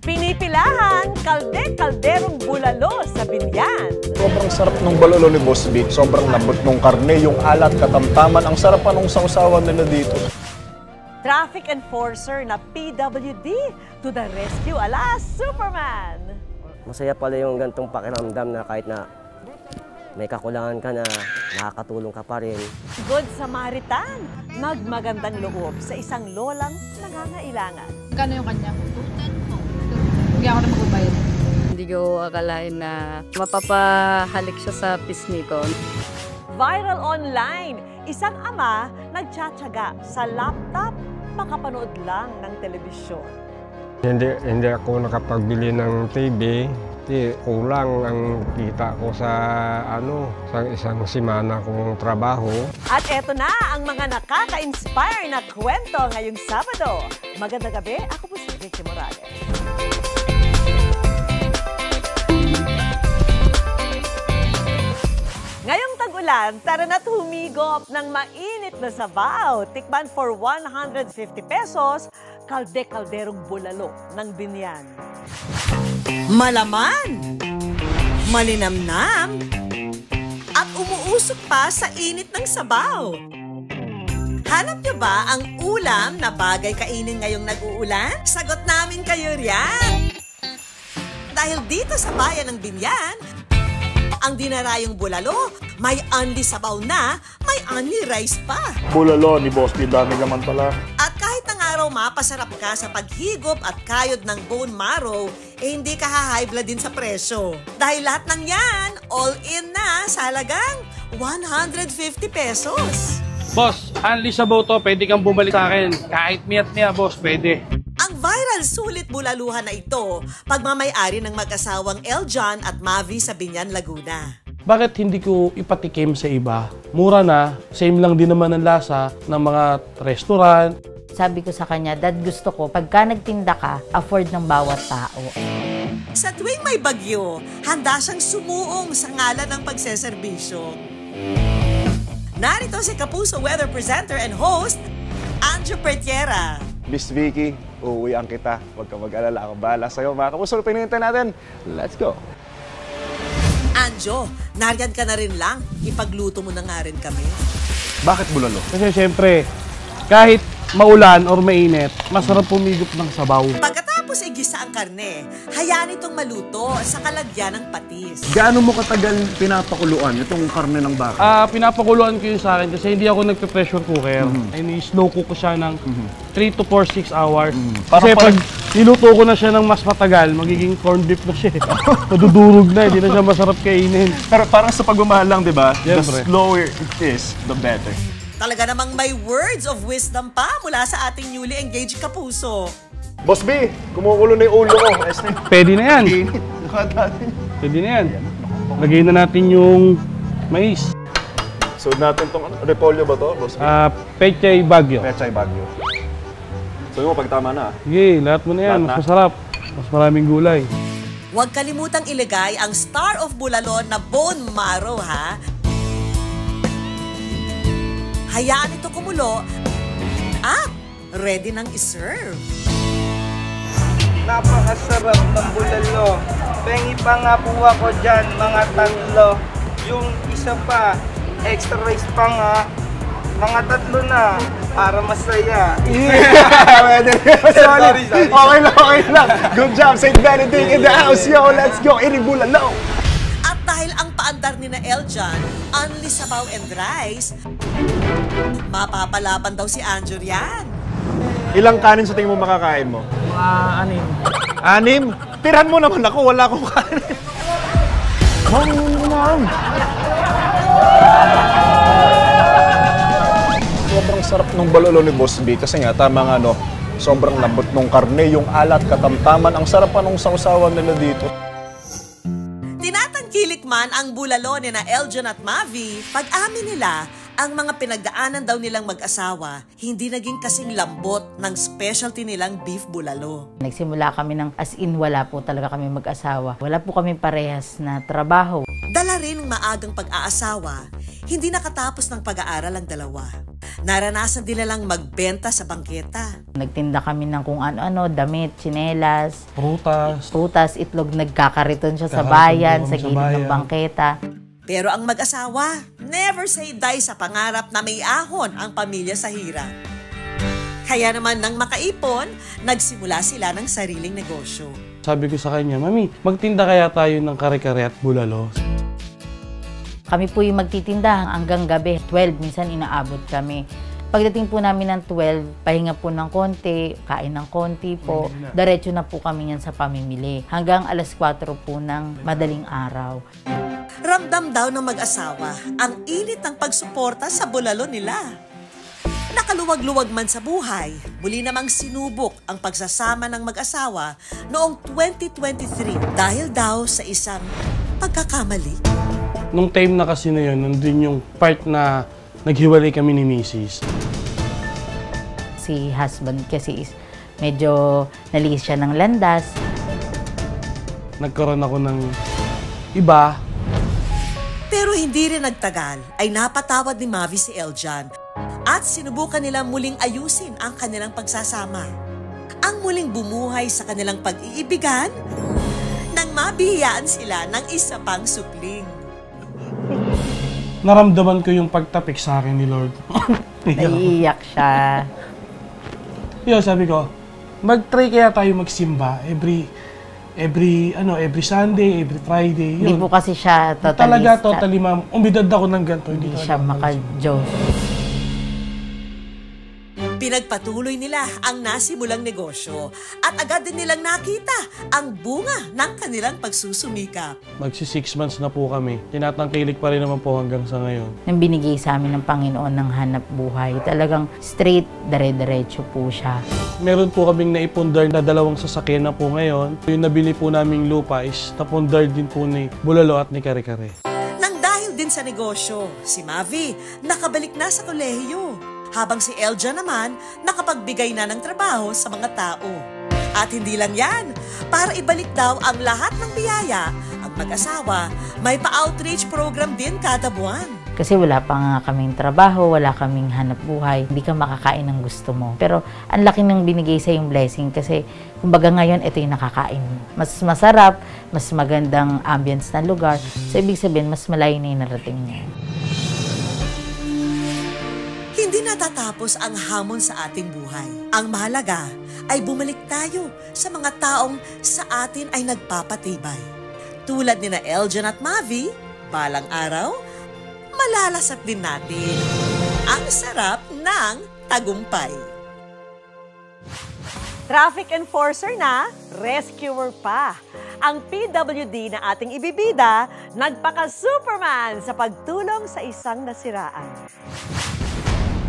Pinipilahan, kalderong bulalo sa Binyan. Sobrang sarap ng balalo ni Boss B. Sobrang lambot ng karne, yung alat, katamtaman. Ang sarap pa nung sausawan nila dito. Traffic enforcer na PWD to the rescue ala Superman. Masaya pala yung gantong pakiramdam na kahit na may kakulangan ka na, nakakatulong ka pa rin. Good Samaritan, magmagandang loob sa isang lolang nangangailangan. Kano yung kanya? 210 po. Hindi ako na magbabayad. Hindi ko akalain na mapapahalik siya sa pisngi ko. Viral online, isang ama nagtsatsaga sa laptop makapanood lang ng telebisyon. Hindi ako nakapagbili ng TV. Kulang ang kita ko sa isang semana kong trabaho. At eto na ang mga nakaka-inspire na kwento ngayong Sabado. Magandang gabi, ako po si Vicky Morales. Ngayong tag-ulan, tara na't humigop ng mainit na sabaw. Tikman for 150 pesos, kalderong bulalo ng Binyan. Malaman, malinamnam, at umuusok pa sa init ng sabaw. Hanap niyo ba ang ulam na bagay kainin ngayong nag-uulan? Sagot namin kayo riyan. Dahil dito sa bayan ng Binyan, ang dinarayong bulalo, may only sabaw na, may only rice pa. Bulalo ni Boss B, dami naman pala. At kahit ng araw mapasarap ka sa paghigop at kayod ng bone marrow, hindi ka ha-high blood din sa presyo. Dahil lahat ng yan, all in na sa halagang 150 pesos. Boss, only sabaw to, pwede kang bumalik sa akin. Kahit miya, boss, pwede. Ang viral sulit bulaluhan na ito, pagmamay-ari ng mag-asawang Eljan at Mavi sa Binyan, Laguna. Bakit hindi ko ipatikim sa iba? Mura na, same lang din naman ang lasa ng mga restaurant. Sabi ko sa kanya, Dad, gusto ko, pagka nagtinda ka, afford ng bawat tao. Sa tuwing may bagyo, handa siyang sumuong sa ngalan ng pagseserbisyo. Narito si Kapuso weather presenter and host, Anjo Pertiera. Miss Vicky, uuwian kita. Huwag ka mag-alala, ako bahala sa'yo. Mga Kapuso, pinintay natin. Let's go! Anjo, nariyan ka na rin lang. Ipagluto mo na nga rin kami. Bakit bulalo? Kasi syempre, kahit maulan or mainit, masarap pumigop ng sabaw. Pagkatapos igisa ang karne, hayaan itong maluto sa kalagyan ng patis. Gaano mo katagal pinapakuluan itong karne ng baka? Pinapakuluan ko yun sa akin kasi hindi ako nagpe-pressure cooker. Slow cook ko siya ng 3 to 4, 6 hours. Kasi pag niluto ko na siya ng mas matagal, magiging corned beef na siya. Madudurog na, hindi na siya masarap kainin. Pero parang sa pagmamahal lang, di ba? The Siyempre. slower it is, the better. Talaga namang may words of wisdom pa mula sa ating newly engaged Kapuso. Boss B, kumukulo na yung ulo ko. Pwede na yan. Pwede na yan. Lagay na natin yung mais. So natin itong repolyo ba to, Boss B? Pechay Baguio. Pechay Baguio. So yung pag tama na. Sige, lahat mo na yan. Mas masarap. Mas maraming gulay. Huwag kalimutang ilagay ang star of bulalo na bone marrow, ha? Hayaan ito kumulo at ready nang iserve. Napakasarap ng bulalo. Pengi pa nga po ako dyan, mga tatlo. Yung isa pa, extra rice pa nga. Mga tatlo na, para masaya. Sorry. Okay lang. Good job, St. Benedict in the house. Yo, let's go. Ini bulalo. At dahil ang paandar ni na Eljan, only sabaw and rice, mapapalaban daw si Anjo riyan. Ilang kanin sa tingin mo makakain mo? 6. 6? Tirahan mo naman ako, wala akong kanin. Sobrang sarap ng balalo ni Boss B kasi nga tama nga sobrang lambot ng karne, yung alat, katamtaman. Ang sarap pa nung sausawan nila dito. Tinatangkilik man ang bulalo ni na Eljan at Mavi, pag-amin nila, ang mga pinagdaanan daw nilang mag-asawa, hindi naging kasing lambot ng specialty nilang beef bulalo. Nagsimula kami ng as in wala po talaga kami mag-asawa. Wala po kami parehas na trabaho. Dala rin ng maagang pag-aasawa, hindi nakatapos ng pag-aaral ang dalawa. naranasan din nilang magbenta sa bangketa. Nagtinda kami ng kung ano-ano, damit, tsinelas, Prutas. itlog, nagkakariton siya sa Kakariton bayan, doon sa sa gilid ng bayan. bangketa. Pero ang mag-asawa, never say die sa pangarap na may ahon ang pamilya sa hirap. Kaya naman nang makaipon, nagsimula sila ng sariling negosyo. Sabi ko sa kanya, Mami, magtinda kaya tayo ng kare-kare at bulalo. Kami po yung magtitinda hanggang gabi. 12, minsan inaabot kami. Pagdating po namin ng 12, pahinga po ng konti, kain ng konti po. Diretso na po kami yan sa pamimili. Hanggang alas 4 po ng madaling araw. Ramdam daw ng mag-asawa ang init ng pagsuporta sa bulalo nila. Nakaluwag-luwag man sa buhay, muli namang sinubok ang pagsasama ng mag-asawa noong 2023 dahil daw sa isang pagkakamali. Nung time na kasi na yun, nandun yung part na naghiwalay kami ni Mrs. Si husband kasi is medyo naliis siya ng landas. Nagkaroon ako ng iba. Pero hindi rin nagtagal ay napatawad ni Mavi si Eljan at sinubukan nila muling ayusin ang kanilang pagsasama. Ang muling bumuhay sa kanilang pag-iibigan nang mabihiyaan sila ng isa pang supling. Naramdaman ko yung pagtapik sa akin ni Lord. Naiiyak siya. Yo, sabi ko, mag-try kaya tayo magsimba every Sunday, every Friday. Hindi po kasi siya totalista. Talaga, totally, ma'am. Umidad ako ng ganito. Hindi siya maka-Diyos. Pinagpatuloy nila ang nasimulang negosyo at agad din nilang nakita ang bunga ng kanilang pagsusumikap. Magsi 6 months na po kami. Tinatangkilik pa rin naman po hanggang sa ngayon. Nang binigay sa amin ng Panginoon ng hanap buhay, talagang straight, dire-diretso po siya. Meron po kaming naipundar na 2 sasakyan na po ngayon. Yung nabili po naming lupa is napundar din po ni Bulalo at ni Kare-Kare. Nang dahil din sa negosyo, si Mavi nakabalik na sa kolehiyo. Habang si Eljan naman nakapagbigay na ng trabaho sa mga tao. At hindi lang yan, para ibalik daw ang lahat ng biyaya, ang mag-asawa may pa-outreach program din kada buwan. Kasi wala pa nga kaming trabaho, wala kaming hanap buhay, hindi ka makakain ng gusto mo. Pero ang laki ng binigay sa yung blessing kasi kumbaga ngayon ito yung nakakain. Mas masarap, mas magandang ambience ng lugar. So ibig sabihin, mas malayo na yung narating niya. Hindi natatapos ang hamon sa ating buhay. Ang mahalaga ay bumalik tayo sa mga taong sa atin ay nagpapatibay. Tulad ni na Eljan at Mavi, balang araw, malalasap din natin ang sarap ng tagumpay. Traffic enforcer na, rescuer pa. Ang PWD na ating ibibida, nagpaka-Superman sa pagtulong sa isang nasiraan.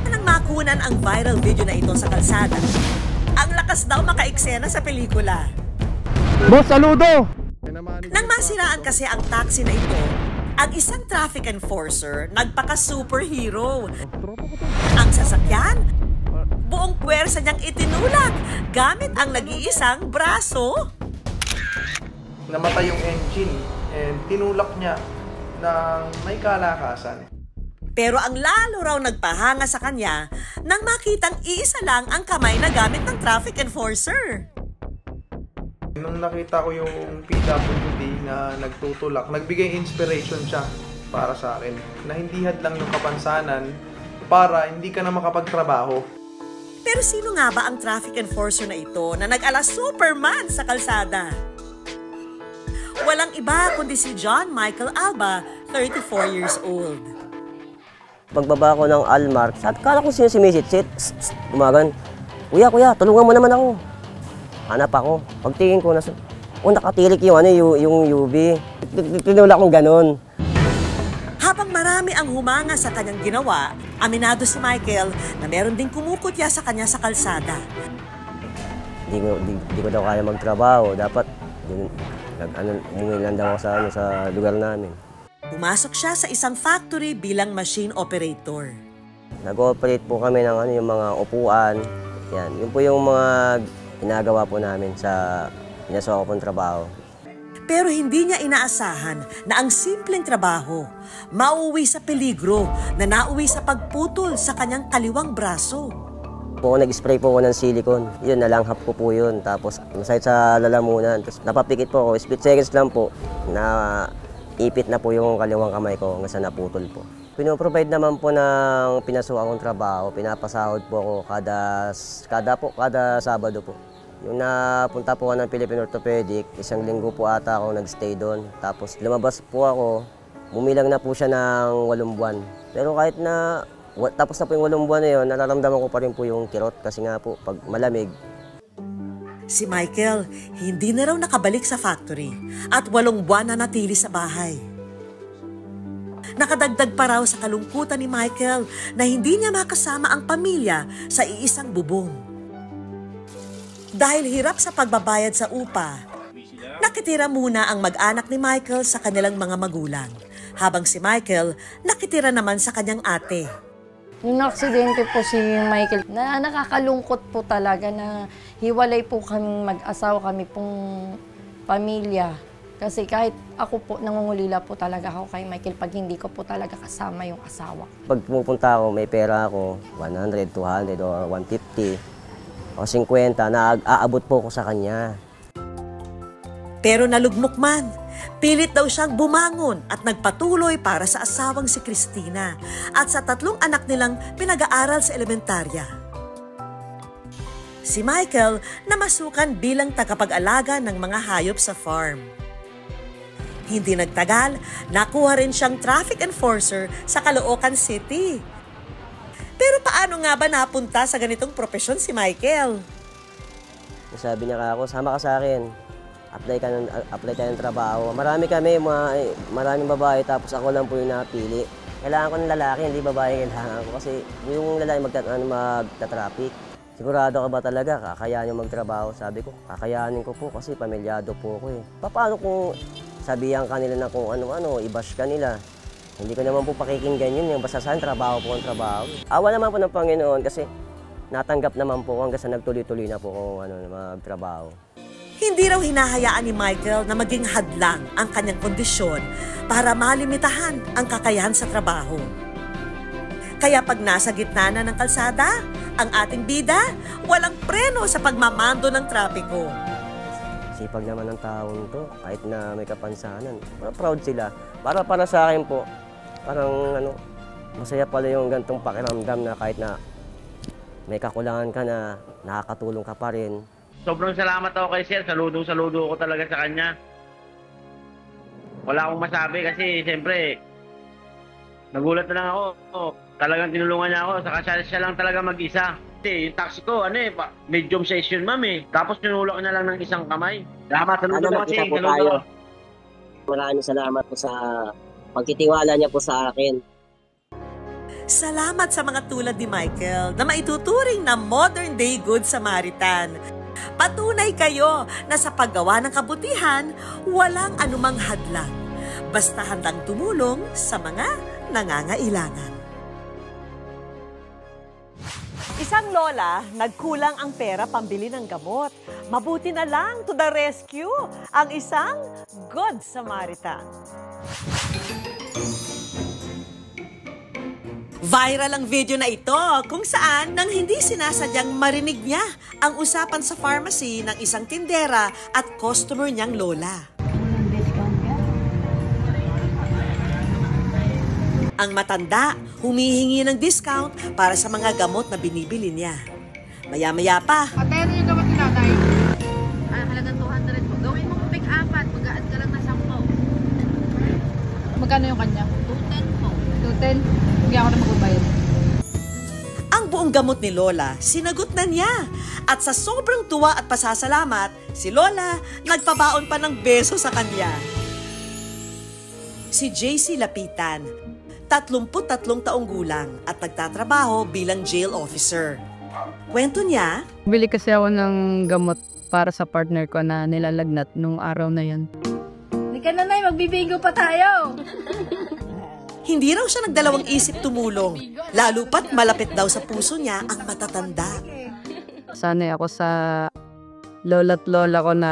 Nang makunan ang viral video na ito sa kalsada, ang lakas daw makaeksena sa pelikula. Boss, saludo! Nang masiraan kasi ang taxi na ito, ang isang traffic enforcer nagpaka-superhero. Ang sasakyan, buong puwersa niyang itinulak gamit ang nag-iisang braso. Namatay yung engine and tinulak niya ng may kalakasan. Pero ang lalo raw nagpahanga sa kanya nang makitang iisa lang ang kamay na gamit ng traffic enforcer. Nung nakita ko yung PWD na nagtutulak, nagbigay inspiration siya para sa akin na hindi hadlang yung kapansanan para hindi ka na makapagtrabaho. Pero sino nga ba ang traffic enforcer na ito na nag-ala Superman sa kalsada? Walang iba kundi si John Michael Alba, 34 years old. Pagbaba ko ng Almar, kala ko sino si Mrs. Umagan, Kuya, tulungan mo naman ako. Hanap ako. Pagtingin ko, nakatilik yung UV. Tinulak kong ganun. Habang marami ang humanga sa kanyang ginawa, aminado si Michael na meron ding kumukutya sa kanya sa kalsada. Di ko daw kaya magtrabaho. Dapat, umuwi lang daw ako sa lugar namin. Pumasok siya sa isang factory bilang machine operator. Nag-ooperate po kami ng yung mga upuan. Yan. Yun po yung mga ginagawa po namin sa pinasok ko pong trabaho. Pero hindi niya inaasahan na ang simpleng trabaho mauwi sa peligro na nauwi sa pagputol sa kanyang kaliwang braso. Nag-spray po ako ng silicone. Yun, nalanghap ko po yun. Tapos masakit sa lalamunan. Tapos napapikit po ako. Split seconds lang po na ipit na po yung kaliwang kamay ko hanggang sa naputol po. Pinoprovide naman po ng pinasukan kong trabaho. Pinapasahod po ako kada Sabado po. Yung napunta po ako ng Philippine Orthopedic, 1 linggo po ata ako nag-stay doon. Tapos lumabas po ako, bumilang na po siya ng 8 buwan. Pero kahit na tapos na po yung 8 buwan na yun, nararamdaman ko pa rin po yung kirot kasi nga po pag malamig. Si Michael, hindi na raw nakabalik sa factory at 8 buwan na natili sa bahay. Nakadagdag pa raw sa kalungkutan ni Michael na hindi niya makasama ang pamilya sa iisang bubong. Dahil hirap sa pagbabayad sa upa, nakitira muna ang mag-anak ni Michael sa kanilang mga magulang, habang si Michael nakitira naman sa kanyang ate. Nung aksidente po si Michael, nakakalungkot po talaga na hiwalay po kaming mag-asawa, kami pong pamilya. Kasi kahit ako po, nangungulila po talaga ako kay Michael pag hindi ko po talaga kasama yung asawa. Pag pumupunta ako, may pera ako, 100, 200 or 150 o 50, aabot po ako sa kanya. Pero nalugmok man, pilit daw siyang bumangon at nagpatuloy para sa asawang si Cristina at sa 3 anak nilang pinag-aaral sa elementarya. Si Michael namasukan bilang tagapag-alaga ng mga hayop sa farm. Hindi nagtagal, nakuha rin siyang traffic enforcer sa Caloocan City. Pero paano nga ba napunta sa ganitong propesyon si Michael? Sabi niya ako, sama ka sa akin. Apply tayo ng trabaho. Marami kami, maraming babae, tapos ako lang po yung napili. Kailangan ko ng lalaki, hindi babae kailangan ko. Kasi yung lalaki magta-traffic. Sigurado ka ba talaga, kakayanin magtrabaho? Sabi ko, kakayanin ko po kasi pamilyado po ako eh. Paano kung sabihan kanila na kung ano-ano, i-bash kanila? Hindi ko naman po pakikinggan yun, yung basta saan, trabaho po ang trabaho. Awa naman po ng Panginoon kasi natanggap naman po hanggang sa nagtuloy-tuloy na po kung magtrabaho. Hindi raw hinahayaan ni Michael na maging hadlang ang kanyang kondisyon para malimitahan ang kakayahan sa trabaho. Kaya pag nasa gitna na ng kalsada, ang ating bida, walang preno sa pagmamando ng trapiko. Sipag naman ng taon to, kahit na may kapansanan. Proud sila. Para sa akin po, parang masaya pala yung gantong pakiramdam na kahit na may kakulangan ka na, nakakatulong ka pa rin. Sobrang salamat ako kay Sir. Saludo ko talaga sa kanya. Wala akong masabi kasi siyempre, nagulat na lang ako. Talagang tinulungan niya ako. Saka siya lang talaga mag-isa. Kasi yung taxi ko, medium session ma'am eh. Tapos tinulak na lang ng isang kamay. Salamat, saludo po kasi. Maraming salamat po sa pagtitiwala niya po sa akin. Salamat sa mga tulad ni Michael na maituturing na modern day good Samaritan. Patunay kayo na sa paggawa ng kabutihan, walang anumang hadlang. Basta handang tumulong sa mga nangangailangan. Isang lola, nagkulang ang pera pambili ng gamot. Mabuti na lang to the rescue ang isang Good Samaritan. Viral ang video na ito kung saan nang hindi sinasadyang marinig niya ang usapan sa pharmacy ng isang tindera at customer niyang lola. Ang matanda, humihingi ng discount para sa mga gamot na binibili niya. Maya-maya pa. Ate, ano yung gamot ni tatay? Halagang 200 po. Gawin mo pig 4, mag-aad ka lang na 10. Magkano yung kanya? 210 po. 210? Hindi ako na magbabayad. Ang buong gamot ni Lola, sinagot na niya. At sa sobrang tuwa at pasasalamat, si Lola nagpabaon pa ng beso sa kanya. Si JC Lapitan, 33 taong gulang at nagtatrabaho bilang jail officer. Kwento niya, Bili kasi ako ng gamot para sa partner ko na nilalagnat nung araw na yun. Hindi ka na, Nay, magbibigo pa tayo. hindi raw siya nagdalawang isip tumulong, lalo pat malapit daw sa puso niya ang matatanda. Sanay ako sa lola't lola ko na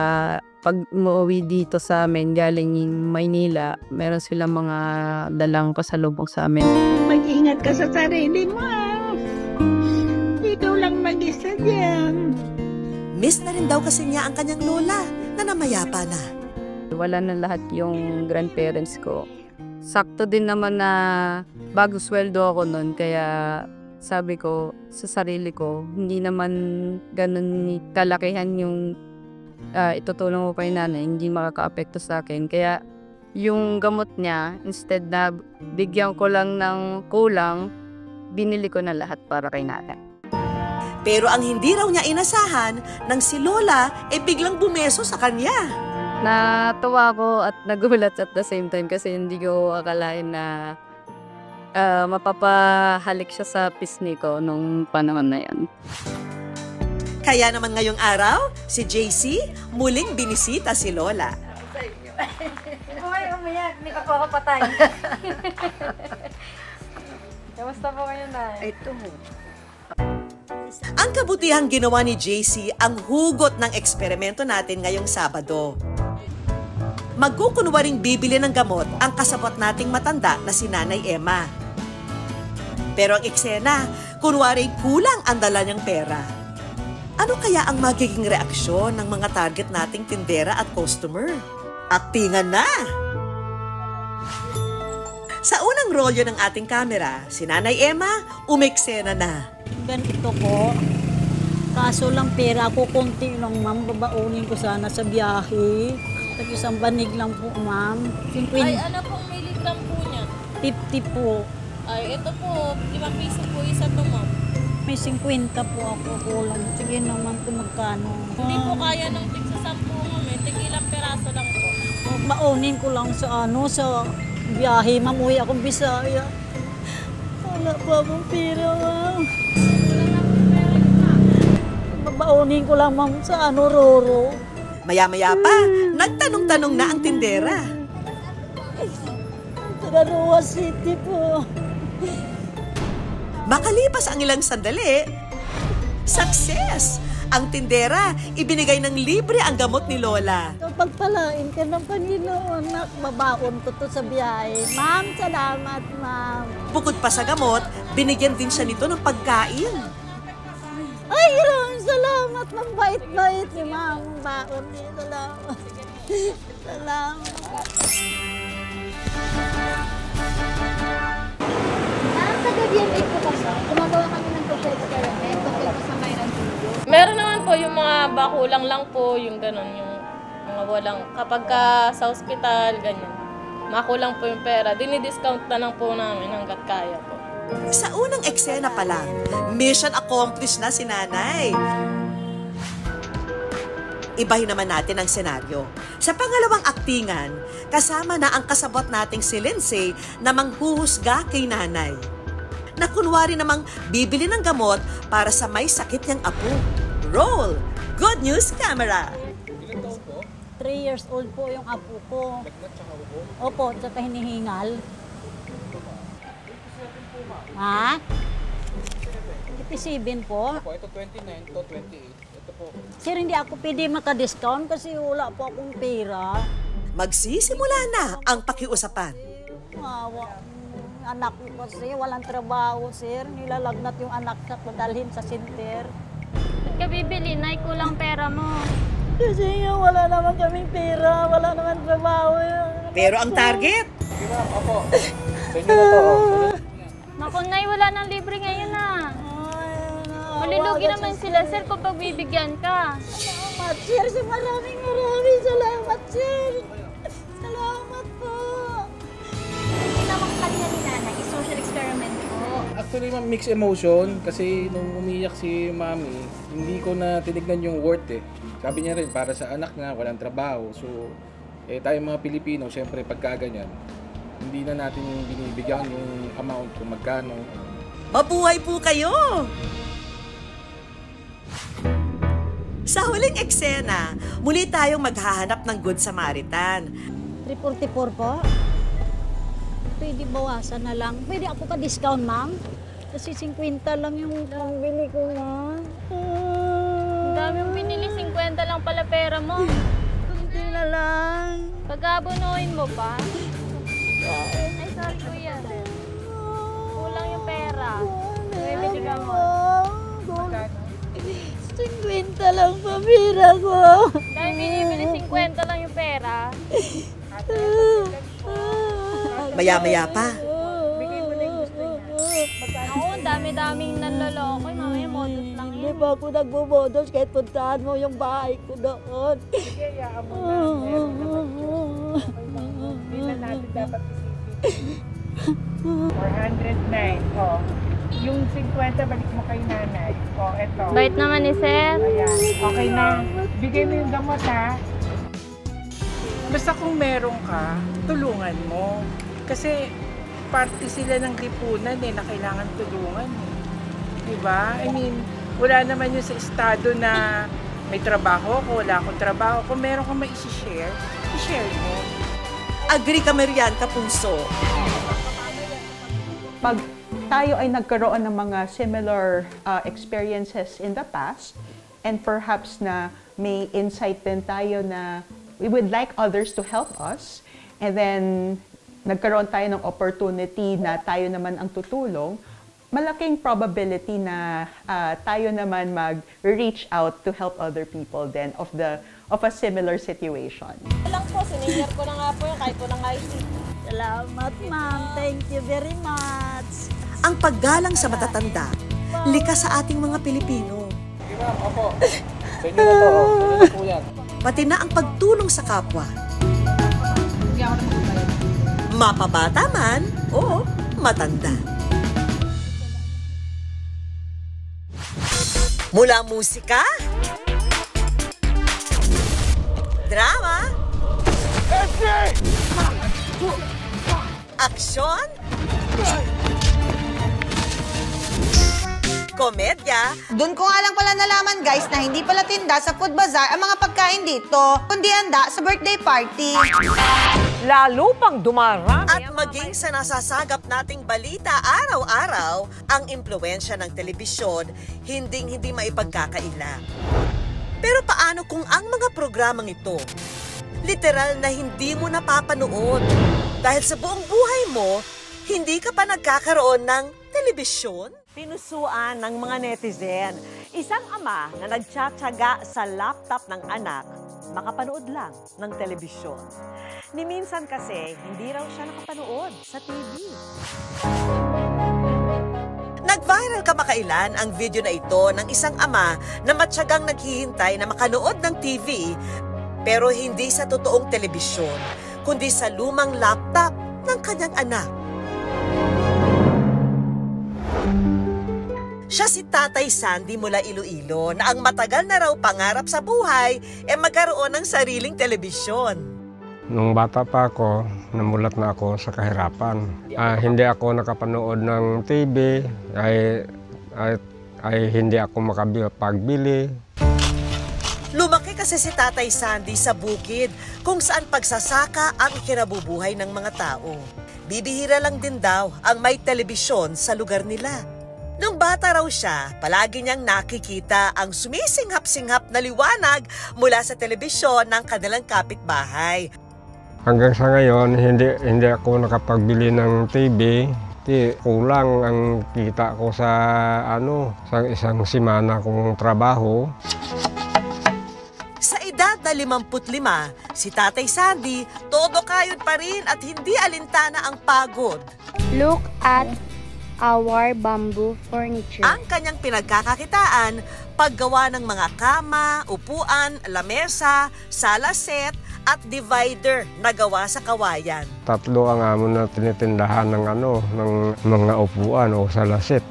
pag umuwi dito sa amin, galing Maynila, meron silang mga dalang pasalubong sa amin. Mag-ingat ka sa sarili mo. Ikaw lang mag-isa diyan. Miss na rin daw kasi niya ang kanyang lola na namayapa na. Wala na lahat yung grandparents ko. Sakto din naman na bago sweldo ako noon, kaya sabi ko sa sarili ko, hindi naman ganun kalakihan yung itutulong mo pa yung nanay, hindi makaka-apekto sa akin. Kaya yung gamot niya, instead na bigyan ko lang ng kulang, binili ko na lahat para kay nanay. Pero ang hindi raw niya inasahan, nang si Lola biglang bumeso sa kanya. Natuwa ko at nagulat at the same time kasi hindi ko akalain na mapapahalik siya sa pisngi ko nung panahon na yan. Kaya naman ngayong araw, si JC muling binisita si Lola. Ay, umiyak. Hindi ka po ako patay. Kamusta po kayo, Nay? Ito. Ang kabutihang ginawa ni JC ang hugot ng eksperimento natin ngayong Sabado. Magkukunwaring bibili ng gamot ang kasabot nating matanda na si Nanay Emma. Pero ang eksena, kunwari kulang ang dala niyang pera. Ano kaya ang magiging reaksyon ng mga target nating tindera at customer? Aktingan na! Sa unang rolyo ng ating kamera, si Nanay Emma umeksena na. Ganito po. Kaso lang pera ko, konti lang ma'am. Babaunin ko sana sa biyahe. Tag-isang banig lang po ma'am. 50. Ay, ano pong milligram po niya? 50 po. Ay, ito po, 5 piso po isa to, ma'am. May 50 po ako kulang. Sige naman kung magkano. Hindi po kaya ng tig sa 10, ma'am. Tigilang peraso lang po. Baunin ko lang sa sa biyahe. Mamuwi akong Bisaya. Wala pa akong pera, ma'am. Babaunin ko lang, ma'am, sa Roro. Maya-maya pa, nagtanong-tanong na ang tindera. Taga Roa City po. Makalipas ang ilang sandali, success! Ang tindera, ibinigay ng libre ang gamot ni Lola. Pagpalain ka ng Panginoon, nak, babaon ko to sa biyahe. Ma'am, salamat, ma'am. Bukod pa sa gamot, binigyan din siya nito ng pagkain. Ay, maraming salamat. Mabait-bait ni ma'am. Baon niya. Salamat. Salamat. Sa GBMA po kasi, gumagawa kami ng social experiment tungkol po sa mayroon video. Meron naman po yung mga bakulang lang po, yung gano'n, yung mga walang, kapag sa ospital, ganyan. Makulang po yung pera, dinidiscount na lang po namin hanggat kaya po. Sa unang eksena pa lang, mission accomplished na si Nanay. Ibahin naman natin ang senaryo. Sa pangalawang aktingan, kasama na ang kasabot nating si Lindsay na manghuhusga kay Nanay. Na kunwari namang bibili ng gamot para sa may sakit niyang apo. Roll! Good news camera! 3 years old po yung apo ko. Opo, tsaka hinihingal. Ha? 57 po? Opo, ito 29, ito 28. Ito po. Sir, hindi ako pwede maka-discount kasi wala po akong pera. Magsisimula na ang pakiusapan. Mawa. Anak ko kasi walang trabaho, sir. Nilalagnat yung anak sa padalhin sa center. Ba't ka bibili? Nay, kulang pera mo. Kasi nga wala naman kaming pera, wala naman trabaho. Pero ang target? Sige ma'am, opo. Sa inyo na to. Naku, Nay, wala nang libre ngayon ah. Malilugi naman sila, sir, kung pagbibigyan ka. Salamat, sir. Maraming salamat, sir. Salamat po. Hindi naman kanina ni Nanay, social experiment po. Actually, ma'am, mixed emotion kasi nung umiyak si Mami, hindi ko na tinignan yung worth eh. Sabi niya rin, para sa anak na walang trabaho. So, tayo mga Pilipino, syempre pagka ganyan, hindi na natin binibigyan yung amount kung magkano. Mabuhay po kayo! Sa huling eksena, muli tayong maghahanap ng Good Samaritan. 344 po. Pwede bawasan na lang. Pwede ako ka-discount, ma'am? Kasi 50 lang yung pambili ko, ma'am. Ang dami yung binili, 50 lang pala pera mo. Hindi lang. Pag-abunuhin mo pa? Ay, sorry kuya. Kulang yung pera. May binigyan mo. 50 lang pamira ko. Dahil binibili 50 lang yung pera. Maya-maya pa. Oo, dami-daming nanloloko. Mamaya modus lang Hindi yun. ba ako nagbumodos kahit puntahan mo yung bahay ko doon. Sige, yaan mo na. Hindi na natin dapat isipin. 409. Oh. Yung 50, balik mo kay nanay. Oh, eto. Bait naman ni sir. Ayan. Okay na. Bigay mo yung gamot, ha? Basta kung meron ka, tulungan mo. Kasi parte sila ng lipunan na kailangan tulungan. Diba? I mean, wala naman yun sa estado na may trabaho ako, wala akong trabaho. Kung meron kang mai-share, i-share mo. Agree ka, Marian Kapuso. Pag tayo ay nagkaroon ng mga similar experiences in the past, and perhaps na may insight din tayo na we would like others to help us, and then nagkaroon tayo ng opportunity na tayo naman ang tutulong, malaking probability na tayo naman mag-reach out to help other people then of a similar situation. Lang po, sinigyan ko na nga po yung kahit po ng IT. Salamat, ma'am. Thank you very much. Ang paggalang sa matatanda, likas sa ating mga Pilipino. Sige ma'am, opo. Sa inyo na to. Sa inyo na po yan. Pati na ang pagtulong sa kapwa. Mapabata man o matanda. Mula musika, drama, aksyon, komedya. Doon ko nga lang pala nalaman guys na hindi pala tinda sa Food Bazaar ang mga pagkain dito, kundi handa sa birthday party. Lalo pang dumarami. At maging sa nasasagap nating balita araw-araw, ang impluwensya ng telebisyon, hindi maipagkakaila. Pero paano kung ang mga programang ito, literal na hindi mo napapanood? Dahil sa buong buhay mo, hindi ka pa nagkakaroon ng telebisyon? Pinusuan ng mga netizen, isang ama na nagtsatsaga sa laptop ng anak, makapanood lang ng telebisyon. Ni minsan kasi, hindi raw siya nakapanood sa TV. Nag-viral kamakailan ang video na ito ng isang ama na matyagang naghihintay na makanood ng TV, pero hindi sa totoong telebisyon, kundi sa lumang laptop ng kanyang anak. Siya si Tatay Sandy mula Iloilo na ang matagal na raw pangarap sa buhay magkaroon ng sariling telebisyon. Nung bata pa ako, namulat na ako sa kahirapan. Hindi ako nakapanood ng TV, ay hindi ako makapagbili. Lumaki kasi si Tatay Sandy sa bukid kung saan pagsasaka ang kinabubuhay ng mga tao. Bibihira lang din daw ang may telebisyon sa lugar nila. Nung bata raw siya, palagi niyang nakikita ang sumisinghap-singhap na liwanag mula sa telebisyon ng kanilang kapitbahay. Hanggang sa ngayon, hindi ako nakapagbili ng TV. Kulang ang kita ko sa isang semana kong trabaho. Sa edad na 55, si Tatay Sandy, todo kayod pa rin at hindi alintana ang pagod. Look at our bamboo furniture. Ang kanyang pinagkakakitaan, paggawa ng mga kama, upuan, lamesa, salaset, at divider na gawa sa kawayan. 3 ang amon na tinitindahan ng mga upuan o salaset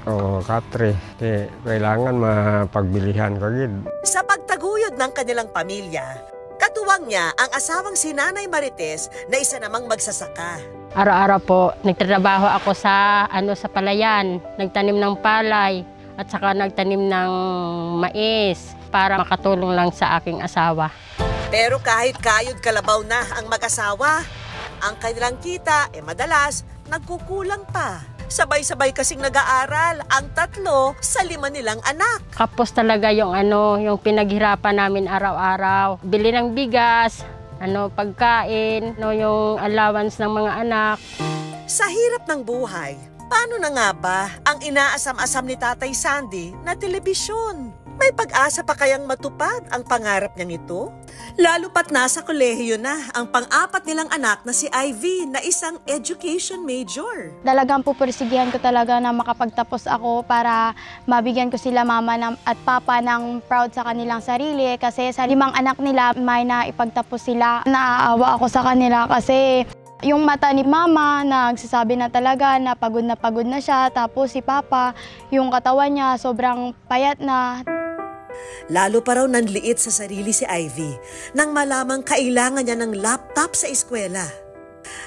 o katre. Kailangan mapagbilihan kagid. Sa pagtaguyod ng kanilang pamilya, katuwang niya ang asawang si Nanay Marites na isa namang magsasaka. Araw-araw po, nagtatrabaho ako sa palayan, nagtanim ng palay at saka nagtanim ng mais para makatulong lang sa aking asawa. Pero kahit kayod kalabaw na ang mag-asawa, ang kanilang kita madalas nagkukulang pa. Sabay-sabay kasing nag-aaral ang 3 sa 5 nilang anak. Kapos talaga yung pinaghirapan namin araw-araw. Bili ng bigas, pagkain, yung allowance ng mga anak. Sa hirap ng buhay, paano na nga ba ang inaasam-asam ni Tatay Sandy na telebisyon? May pag-asa pa kayang matupad ang pangarap niyang ito? Lalo pat nasa kolehiyo na ang pang-apat nilang anak na si Ivy na isang education major. Talagang pupursigihan ko talaga na makapagtapos ako para mabigyan ko sila mama at papa ng proud sa kanilang sarili. Kasi sa 5 anak nila, may naipagtapos sila. Naaawa ako sa kanila kasi yung mata ni mama nagsasabi na talaga na pagod na siya. Tapos si papa, yung katawan niya sobrang payat na. Lalo pa raw nanliit sa sarili si Ivy nang malamang kailangan niya ng laptop sa eskwela.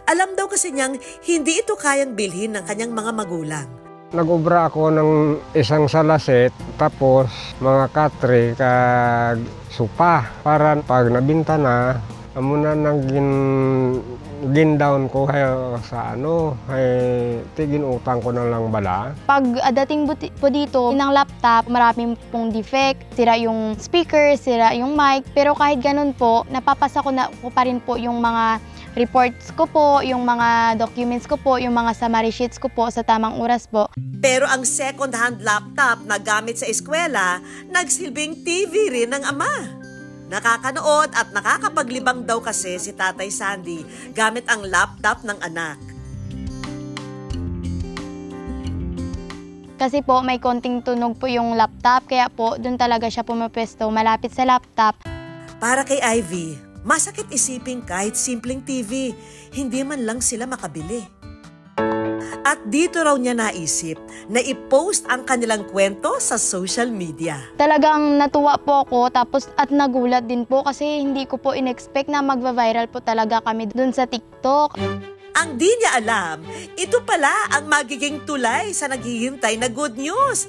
Alam daw kasi niyang hindi ito kayang bilhin ng kanyang mga magulang. Nag-ubra ako ng isang salaset, tapos mga katre kag supa. Para pag nabinta na, amo na gin-down ko sa tigin utang ko na lang bala. Pag dating po dito ng laptop, maraming pong defect, sira yung speaker, sira yung mic. Pero kahit ganun po, napapasa ko pa rin po yung mga reports ko po, yung mga documents ko po, yung mga summary sheets ko po sa tamang oras po. Pero ang second-hand laptop na gamit sa eskwela, nagsilbing TV rin ng ama. Nakakanood at nakakapaglibang daw kasi si Tatay Sandy gamit ang laptop ng anak. Kasi po may konting tunog po yung laptop, kaya po doon talaga siya pumapwesto malapit sa laptop. Para kay Ivy, masakit isipin kahit simpleng TV, hindi man lang sila makabili. At dito raw niya naisip na i-post ang kanilang kwento sa social media. Talagang natuwa po ako at nagulat din po kasi hindi ko po in-expect na magva-viral po talaga kami dun sa TikTok. Ang di niya alam, ito pala ang magiging tulay sa naghihintay na good news.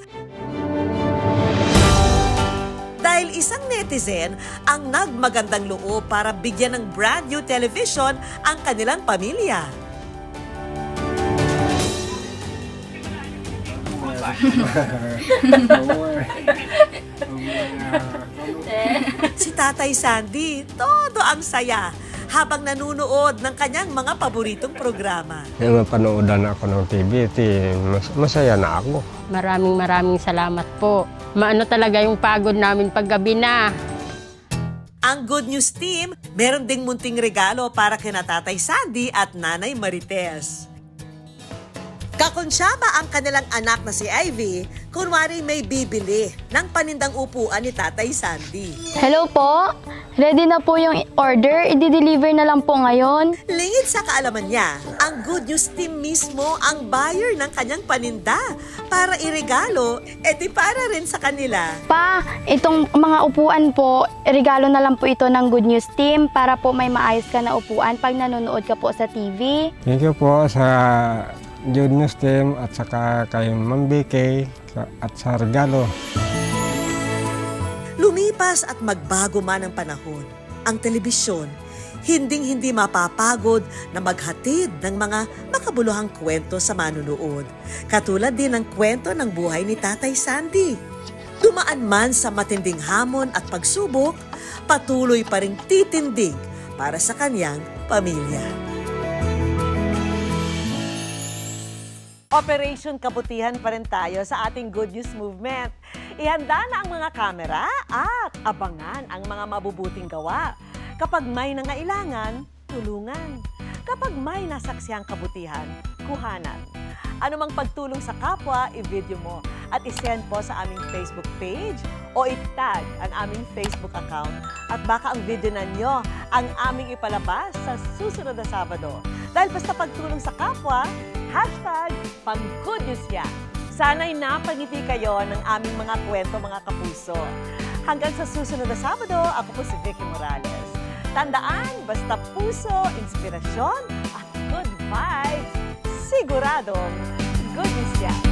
Dahil isang netizen ang nagmagandang loob para bigyan ng brand new television ang kanilang pamilya. Si Tatay Sandy, todo ang saya habang nanunood ng kanyang mga paboritong programa. Yung mapanoodan ako ng TV, masaya na ako. Maraming salamat po. Maano talaga yung pagod namin paggabi na. Ang Good News Team, meron ding munting regalo para kina Tatay Sandy at Nanay Marites. Kakonsyaba ang kanilang anak na si Ivy, kunwari may bibili ng panindang upuan ni Tatay Sandy. Hello po, ready na po yung order, i-deliver na lang po ngayon. Lingid sa kaalaman niya, ang Good News Team mismo ang buyer ng kanyang paninda para iregalo, edi para rin sa kanila. Pa, itong mga upuan po, regalo na lang po ito ng Good News Team para po may maayos ka na upuan pag nanonood ka po sa TV. Thank you po sa Good News Team at saka kay Ma'am Vicky at sa regalo. Lumipas at magbago man ang panahon, ang telebisyon, hinding-hindi mapapagod na maghatid ng mga makabuluhang kwento sa manunood. Katulad din ng kwento ng buhay ni Tatay Sandy. Dumaan man sa matinding hamon at pagsubok, patuloy pa ring titindig para sa kanyang pamilya. Operation Kabutihan pa rin tayo sa ating Good News Movement. Ihanda na ang mga kamera at abangan ang mga mabubuting gawa. Kapag may nangailangan, tulungan. Kapag may nasaksiyang kabutihan, kuhanan. Anumang pagtulong sa kapwa, i-video mo at isend po sa aming Facebook page o i-tag ang aming Facebook account. At baka ang video na nyo ang aming ipalabas sa susunod na Sabado. Dahil basta pagtulong sa kapwa, #pang-good-news-ya. Sana'y napangiti kayo ng aming mga kwento, mga kapuso. Hanggang sa susunod na Sabado, ako po si Vicky Morales. Tandaan, basta puso, inspirasyon at good vibes, siguradong good news yan.